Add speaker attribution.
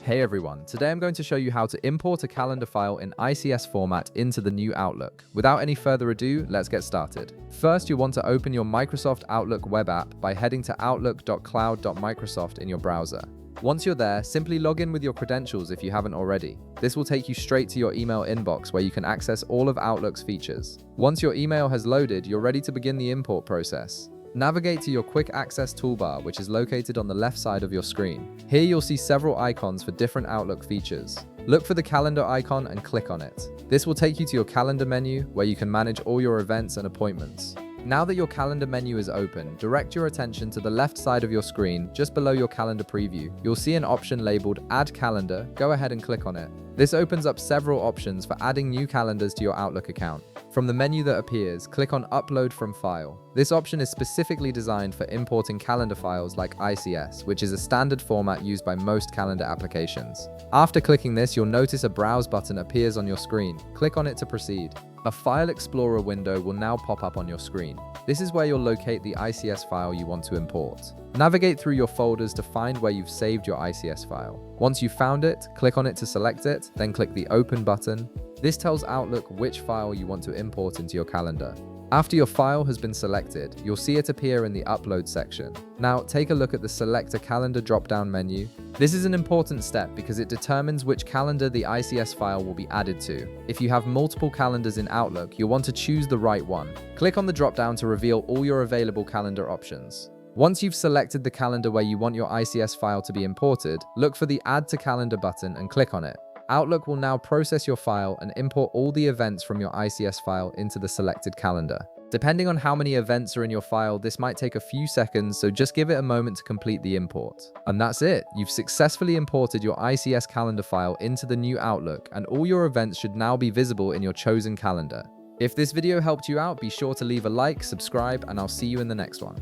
Speaker 1: Hey everyone, today I'm going to show you how to import a calendar file in ICS format into the new Outlook. Without any further ado, let's get started. First, you'll want to open your Microsoft Outlook web app by heading to outlook.cloud.microsoft in your browser. Once you're there, simply log in with your credentials if you haven't already. This will take you straight to your email inbox where you can access all of Outlook's features. Once your email has loaded, you're ready to begin the import process. Navigate to your Quick Access toolbar, which is located on the left side of your screen. Here you'll see several icons for different Outlook features. Look for the calendar icon and click on it. This will take you to your calendar menu, where you can manage all your events and appointments. Now that your calendar menu is open, direct your attention to the left side of your screen, just below your calendar preview. You'll see an option labeled Add Calendar. Go ahead and click on it. This opens up several options for adding new calendars to your Outlook account. From the menu that appears, click on Upload from File. This option is specifically designed for importing calendar files like ICS, which is a standard format used by most calendar applications. After clicking this, you'll notice a Browse button appears on your screen. Click on it to proceed. A File Explorer window will now pop up on your screen. This is where you'll locate the ICS file you want to import. Navigate through your folders to find where you've saved your ICS file. Once you've found it, click on it to select it, then click the Open button. This tells Outlook which file you want to import into your calendar. After your file has been selected, you'll see it appear in the Upload section. Now, take a look at the Select a Calendar drop-down menu. This is an important step because it determines which calendar the ICS file will be added to. If you have multiple calendars in Outlook, you'll want to choose the right one. Click on the drop-down to reveal all your available calendar options. Once you've selected the calendar where you want your ICS file to be imported, look for the Add to Calendar button and click on it. Outlook will now process your file and import all the events from your ICS file into the selected calendar. Depending on how many events are in your file, this might take a few seconds, so just give it a moment to complete the import. And that's it! You've successfully imported your ICS calendar file into the new Outlook, and all your events should now be visible in your chosen calendar. If this video helped you out, be sure to leave a like, subscribe, and I'll see you in the next one.